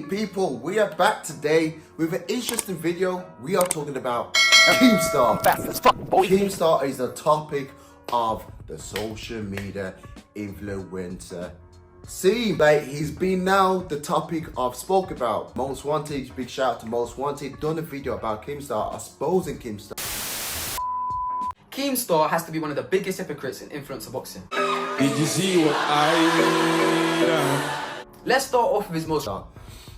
People, we are back today with an interesting video. We are talking about Keemstar. Fast as fuck, boy. Keemstar is the topic of the social media influencer scene. Like, he's been now the topic of spoke about. Most Wanted, big shout out to Most Wanted, done a video about Keemstar, exposing Keemstar. Keemstar has to be one of the biggest hypocrites in influencer boxing. Did you see what I done? Let's start off with his most...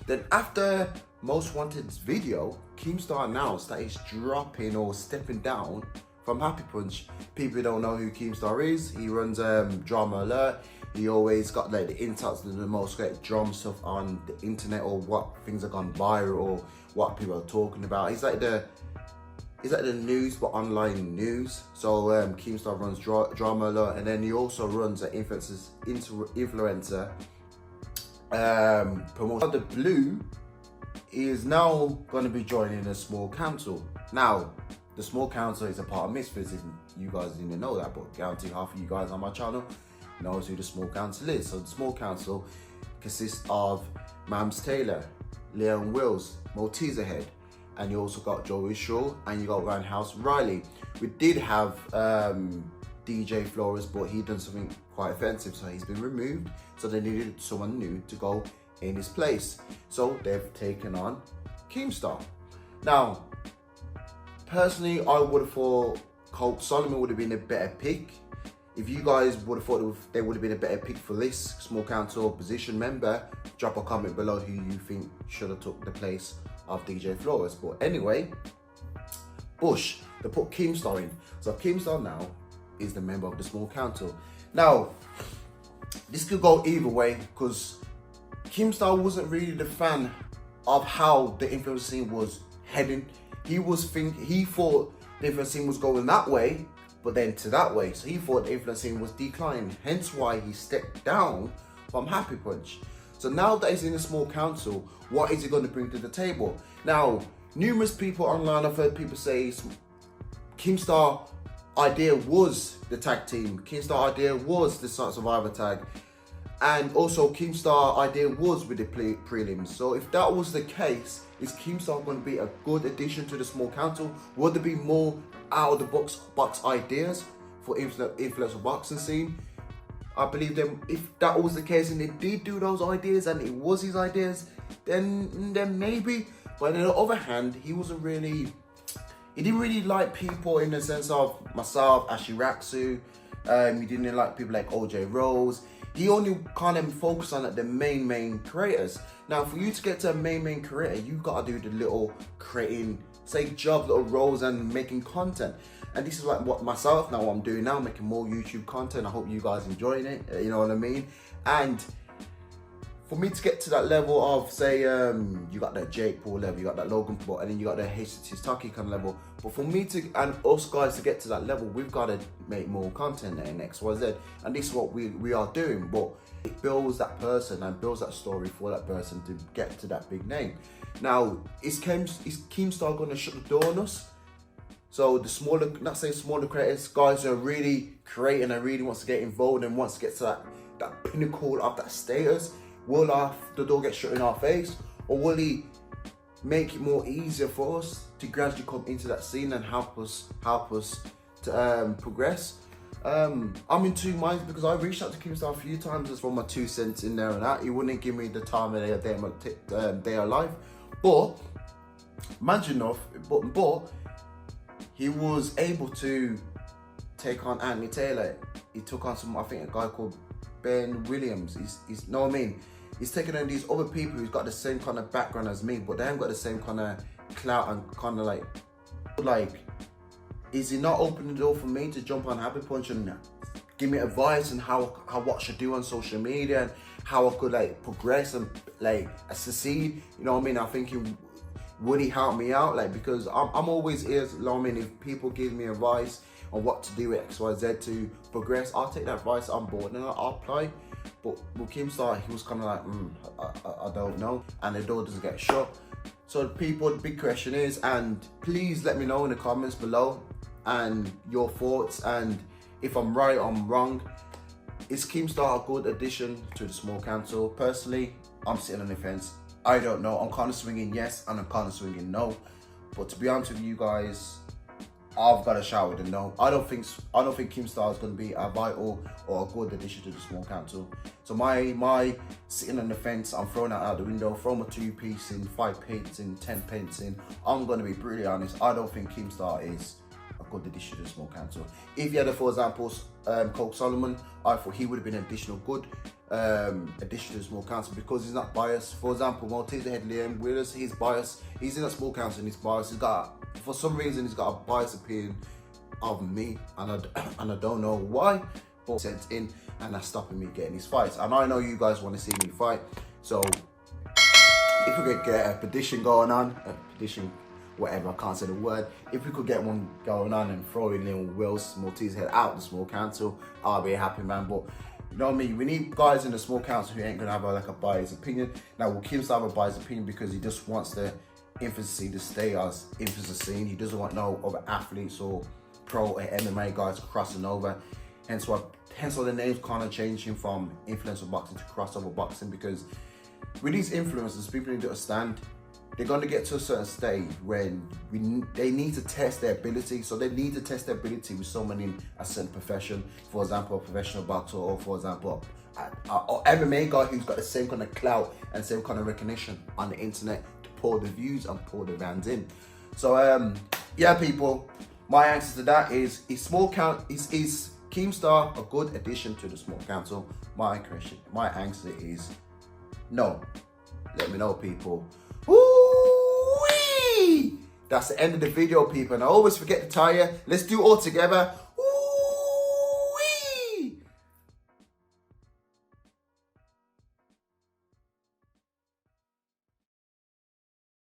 Then after Most Wanted's video, Keemstar announced that he's dropping or stepping down from Happy Punch. People don't know who Keemstar is. He runs Drama Alert. He always got like the insights to the most great drama stuff on the internet, or what things have gone viral, or what people are talking about. He's like the news, but online news. So Keemstar runs Drama Alert, and then he also runs an influencer promotion. Out of the blue, he is now going to be joining a small council. Now, the small council is a part of Misfits. You guys didn't know that, but guarantee half of you guys on my channel knows who the small council is. So the small council consists of Mams Taylor, Leon Wills, Malteser Head, and you also got Joey Shaw, and you got Roundhouse Riley. We did have DJ Flores, but he done something quite offensive, so he's been removed. So they needed someone new to go in his place. So they've taken on Keemstar. Now, personally, I would have thought Colt Solomon would have been a better pick. If you guys would have thought they would have been a better pick for this small council position member, drop a comment below who you think should have took the place of DJ Flores. But anyway, Bush, they put Keemstar in. So Keemstar now is the member of the small council. Now, this could go either way, because Keemstar wasn't really the fan of how the influencer scene was heading. He thought the influencer scene was going that way, but then to that way. So he thought the influencer scene was declining, hence why he stepped down from Happy Punch. So now that he's in a small council, what is he going to bring to the table? Now, numerous people online, I've heard people say Keemstar idea was the tag team. Keemstar idea was the Survivor tag. And also Keemstar idea was with the prelims. So if that was the case, is Keemstar going to be a good addition to the small council? Would there be more out of the box ideas for influencer boxing scene? I believe them. If that was the case and they did do those ideas and it was his ideas, then maybe. But on the other hand, he didn't really like people in the sense of myself, Ashley Raksu. He didn't like people like OJ Rose. He only kind of focused on the main creators. Now, for you to get to a main creator, you gotta do the little creating, say, job, little roles and making content. And this is like what myself now, what I'm doing now, making more YouTube content. I hope you guys enjoying it, you know what I mean? And for me to get to that level of, say, you got that Jake Paul level, you got that Logan Paul, and then you got the HTS Taki kind of level. But for me to, and us guys to get to that level, we've got to make more content in X, Y, Z. And this is what we are doing. But it builds that person and builds that story for that person to get to that big name. Now, is Keemstar going to shut the door on us? So the smaller, not saying smaller creators, guys who are really creating and really wants to get involved and wants to get to that pinnacle of that status, will the door get shut in our face, or will he make it more easier for us to gradually come into that scene and help us to progress? I'm in two minds, because I reached out to Keemstar a few times just for my 2 cents in there and that. He wouldn't give me the time of day of life, but imagine enough, but he was able to take on Anthony Taylor. He took on I think a guy called Ben Williams. He's know what I mean? He's taking on these other people who's got the same kind of background as me, but they haven't got the same kind of clout and kind of like, is he not opening the door for me to jump on Happy Punch and give me advice on what I should do on social media and how I could like progress and like succeed? You know what I mean? I'm thinking, would he help me out? Like, because I'm always here, you know what I mean? If people give me advice on what to do X, Y, Z to progress, I'll take that advice on board and I'll apply. But with Keemstar, he was kind of like, I don't know, and the door doesn't get shut. So people, the big question is, and please let me know in the comments below and your thoughts, and if I'm right or I'm wrong. Is Keemstar a good addition to the small council? Personally, I'm sitting on the fence. I don't know. I'm kind of swinging yes and I'm kind of swinging no. But to be honest with you guys, I've got a shout with a no. I don't think Keemstar is going to be a vital or a good addition to the small council. So my sitting on the fence, I'm throwing that out the window, throw my 2-piece in, 5 pence in, 10 pence in. I'm going to be pretty honest. I don't think Keemstar is a good addition to the small council. If you had, for example, Coke Solomon, I thought he would have been an additional good addition to the small council because he's not biased. For example, Maltese the head Liam Willis, he's biased. He's in a small council and he's biased. He's got, for some reason, he's got a biased opinion of me, and I don't know why, but sent in, and that's stopping me getting these fights. And I know you guys want to see me fight, so if we could get a petition going on, whatever, I can't say the word. If we could get one going on and throw in little Will's Maltese head out the small council, I'll be a happy man. But you know what I mean? We need guys in the small council who ain't gonna have a biased opinion. Now, will Keemstar have a biased opinion because he just wants the infancy to stay as infancy scene? He doesn't want no other athletes or pro or MMA guys crossing over. Hence why the name's kind of changing from influencer boxing to crossover boxing, because with these influencers, people need to understand they're going to get to a certain stage when they need to test their ability. So they need to test their ability with someone in a certain profession. For example, a professional boxer, or for example, a MMA guy who's got the same kind of clout and same kind of recognition on the internet to pour the views and pour the rounds in. So yeah, people, my answer to that is Keemstar a good addition to the small council? My answer is no. Let me know, people. Woo-wee! That's the end of the video, people. And I always forget to tell you, let's do it all together.